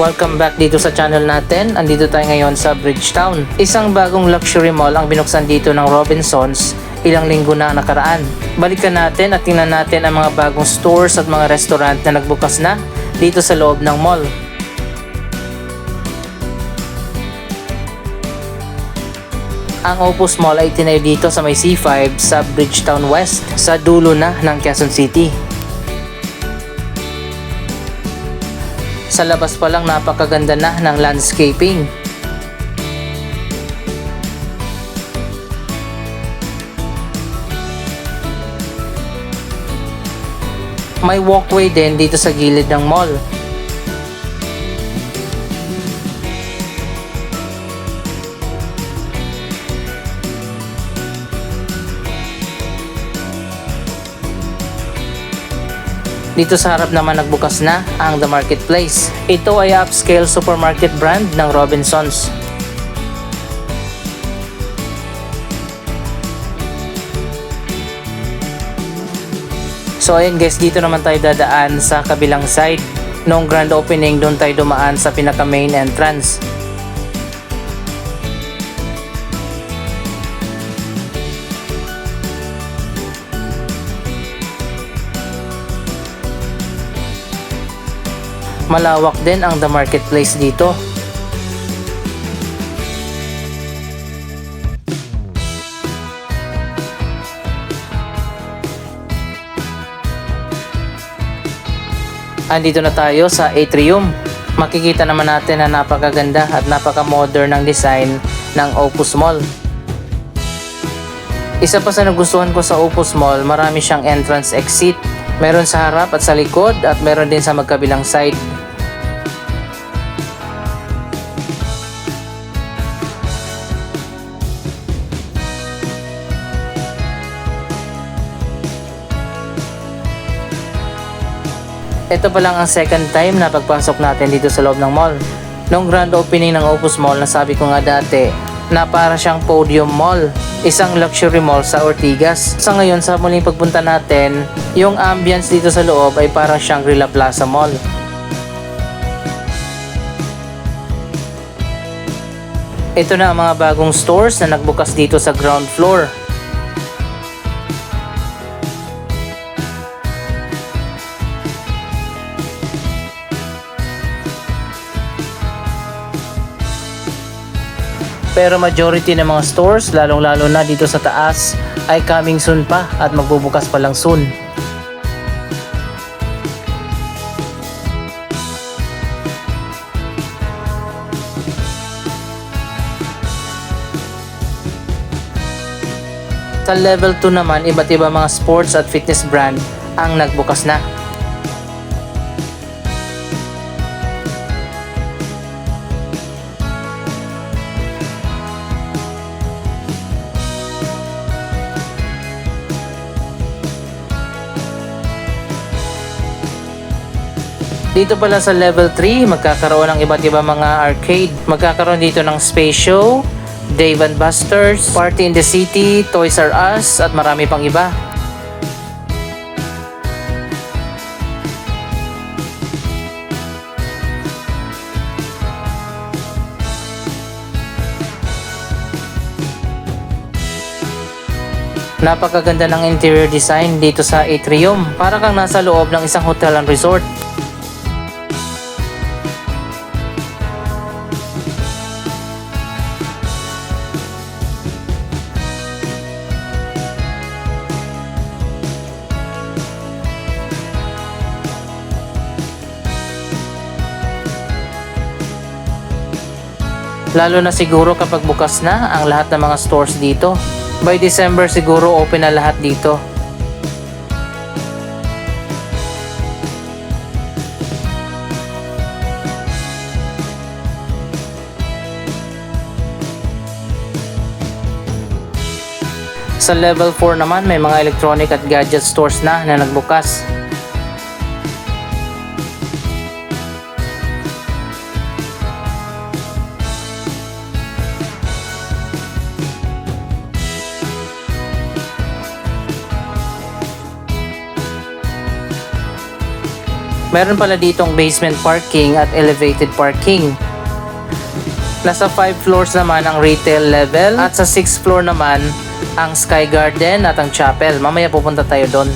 Welcome back dito sa channel natin. Andito tayo ngayon sa Bridgetown. Isang bagong luxury mall ang binuksan dito ng Robinsons ilang linggo na nakaraan. Balikan natin at tingnan natin ang mga bagong stores at mga restaurant na nagbukas na dito sa loob ng mall. Ang Opus Mall ay tinayo dito sa may C5 sa Bridgetown West sa dulo na ng Quezon City. Sa labas pa lang napakaganda na ng landscaping. May walkway din dito sa gilid ng mall. Dito sa harap naman nagbukas na ang The Marketplace. Ito ay upscale supermarket brand ng Robinsons. So ayun guys, dito naman tayo dadaan sa kabilang side. Noong grand opening, doon tayo dumaan sa pinaka main entrance. Malawak din ang The Marketplace dito. Andito na tayo sa atrium. Makikita naman natin na napakaganda at napaka-modern ng design ng Opus Mall. Isa pa sa nagustuhan ko sa Opus Mall, marami siyang entrance exit. Meron sa harap at sa likod at meron din sa magkabilang side. Ito pa lang ang second time na pagpasok natin dito sa loob ng mall. Noong grand opening ng Opus Mall, nasabi ko nga dati na para siyang podium mall, isang luxury mall sa Ortigas. Sa ngayon, sa muling pagpunta natin, yung ambience dito sa loob ay parang Shangri-La Plaza Mall. Ito na ang mga bagong stores na nagbukas dito sa ground floor. Pero majority ng mga stores, lalong-lalo na dito sa taas, ay coming soon pa at magbubukas pa lang soon. Sa level 2 naman, iba't iba mga sports at fitness brand ang nagbukas na. Dito pala sa level 3, magkakaroon ng iba't ibang mga arcade. Magkakaroon dito ng Space Show, Dave & Buster's, Party in the City, Toys R Us, at marami pang iba. Napakaganda ng interior design dito sa atrium. Para kang nasa loob ng isang hotel and resort. Lalo na siguro kapag bukas na ang lahat ng mga stores dito. By December siguro open na lahat dito. Sa level 4 naman may mga electronic at gadget stores na nagbukas. Meron pala ditong basement parking at elevated parking. Nasa 5 floors naman ang retail level at sa 6th floor naman ang Sky Garden at ang chapel. Mamaya pupunta tayo doon.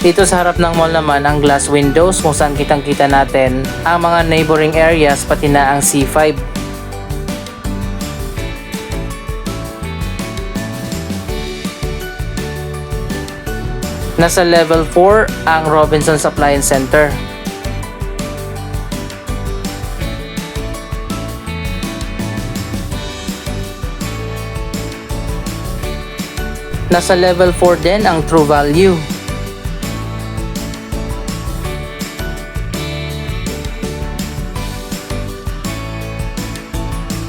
Dito sa harap ng mall naman ang glass windows kung saan kitang-kita natin ang mga neighboring areas pati na ang C5. Nasa level 4 ang Robinsons Appliance Center. Nasa level 4 din ang True Value.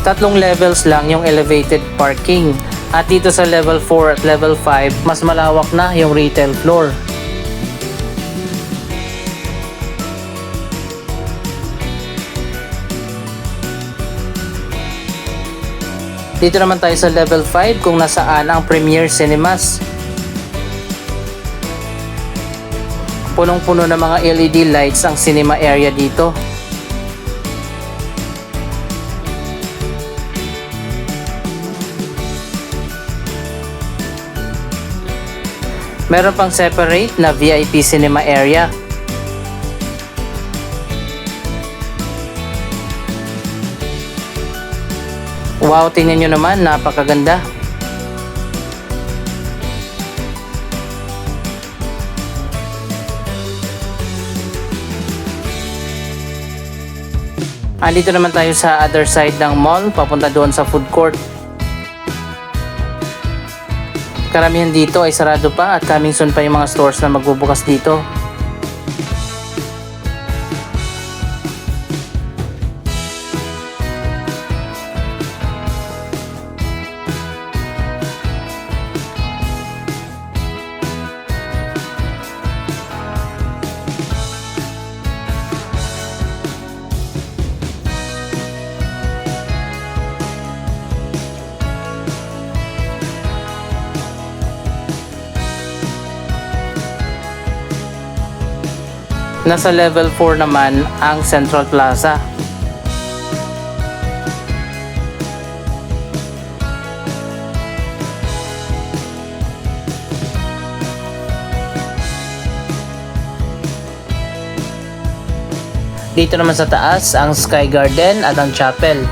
Tatlong levels lang yung elevated parking. At dito sa level 4 at level 5, mas malawak na yung retail floor. Dito naman tayo sa level 5 kung nasaan ang Premier Cinemas. Punong-puno ng mga LED lights ang cinema area dito. Meron pang separate na VIP cinema area. Wow, tingnan nyo naman, napakaganda. Andito naman tayo sa other side ng mall, papunta doon sa food court. Karamihan dito ay sarado pa at coming soon pa yung mga stores na magbubukas dito. Nasa level 4 naman ang Central Plaza. Dito naman sa taas ang Sky Garden at ang chapel.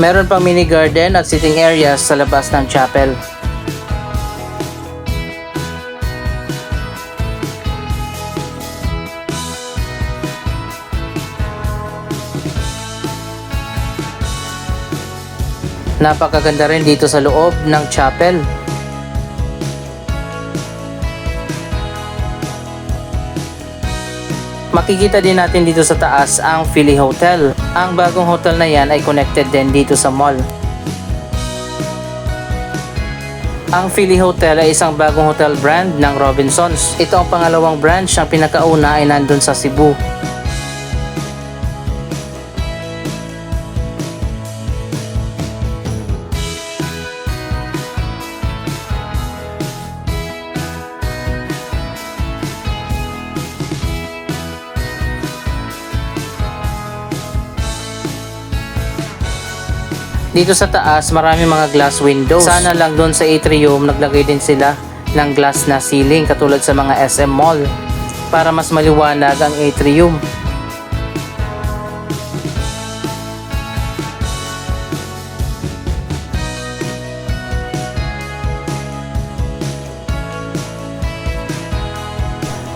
Meron pang mini garden at sitting areas sa labas ng chapel. Napakaganda rin dito sa loob ng chapel. Makikita din natin dito sa taas ang Philly Hotel. Ang bagong hotel na yan ay connected din dito sa mall. Ang Philly Hotel ay isang bagong hotel brand ng Robinsons. Ito ang pangalawang branch, ang pinakauna ay nandun sa Cebu. Dito sa taas, marami mga glass windows. Sana lang doon sa atrium, naglagay din sila ng glass na ceiling katulad sa mga SM Mall para mas maliwanag ang atrium.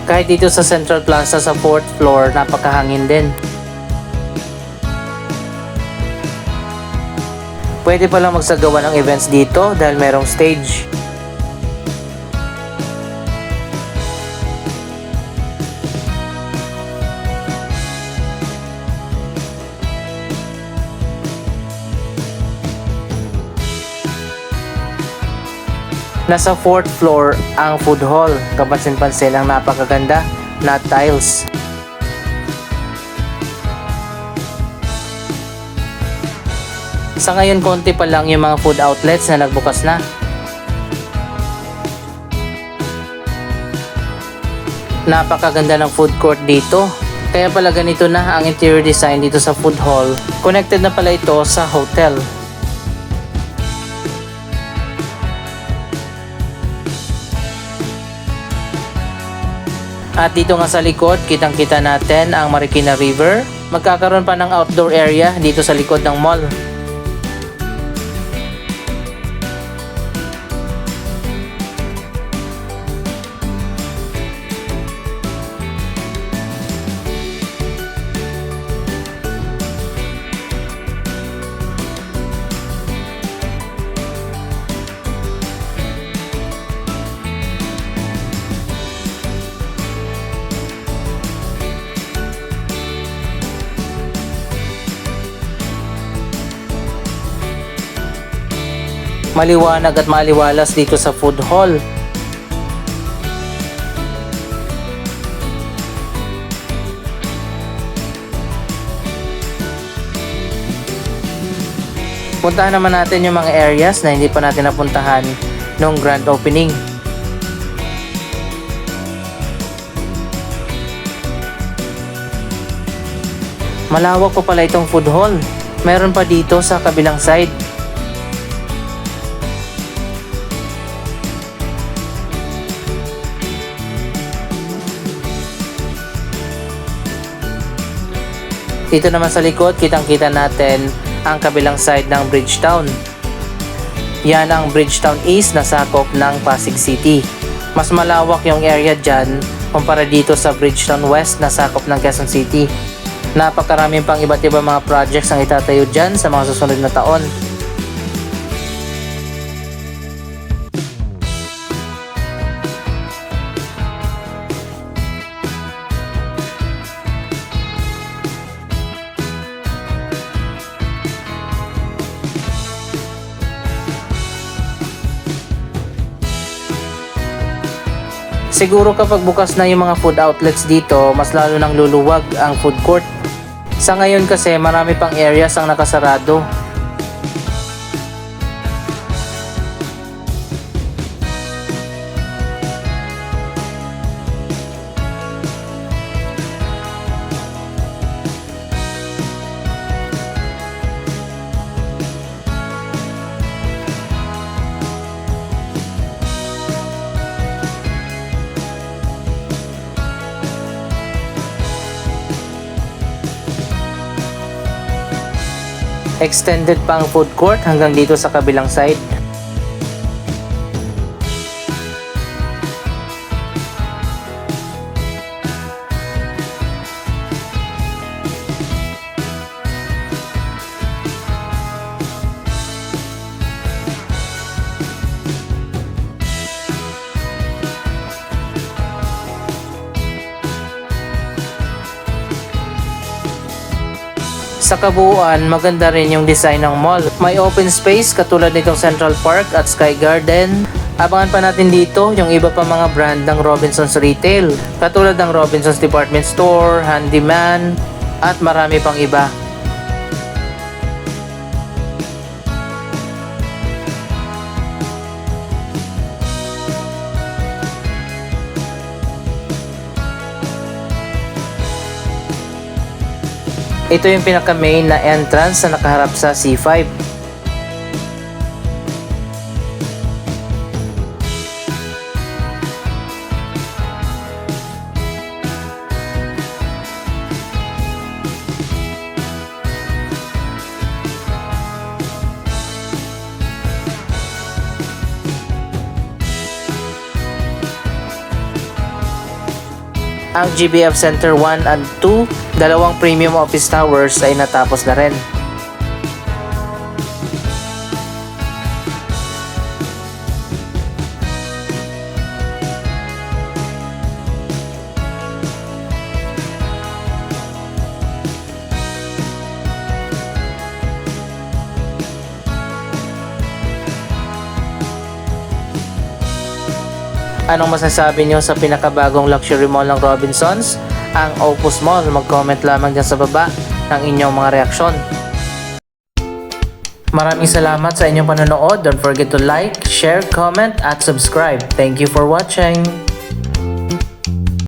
Kahit dito sa Central Plaza sa 4th floor, napakahangin din. Pwede palang magsagawa ng events dito dahil merong stage. Nasa 4th floor ang food hall. Kapansin-pansin ang napakaganda na tiles. Sa ngayon konti pa lang yung mga food outlets na nagbukas na. Napakaganda ng food court dito. Kaya pala ganito na ang interior design dito sa food hall. Connected na pala ito sa hotel. At dito nga sa likod, kitang-kita natin ang Marikina River. Magkakaroon pa ng outdoor area dito sa likod ng mall. Maliwanag at maliwalas dito sa food hall. Puntahan naman natin yung mga areas na hindi pa natin napuntahan nung grand opening. Malawak pa pala itong food hall. Meron pa dito sa kabilang side. Dito naman sa likod, kitang-kita natin ang kabilang side ng Bridgetown. Yan ang Bridgetown East na sakop ng Pasig City. Mas malawak yung area dyan kumpara dito sa Bridgetown West na sakop ng Quezon City. Napakaraming pang iba't ibang mga projects ang itatayo dyan sa mga susunod na taon. Siguro kapag bukas na yung mga food outlets dito, mas lalo nang luluwag ang food court. Sa ngayon kasi marami pang areas ang nakasarado. Extended pa ang food court hanggang dito sa kabilang side. Sa kabuuan, maganda rin yung design ng mall. May open space katulad nitong Central Park at Sky Garden. Abangan pa natin dito yung iba pa mga brand ng Robinsons Retail, katulad ng Robinsons Department Store, Handyman, at marami pang iba. Ito yung pinaka-main na entrance na nakaharap sa C5. Ang GBF Center 1 and 2, dalawang premium office towers ay natapos na rin. Anong masasabi nyo sa pinakabagong luxury mall ng Robinsons, ang Opus Mall? Mag-comment lamang dyan sa baba ng inyong mga reaksyon. Maraming salamat sa inyong panonood. Don't forget to like, share, comment at subscribe. Thank you for watching.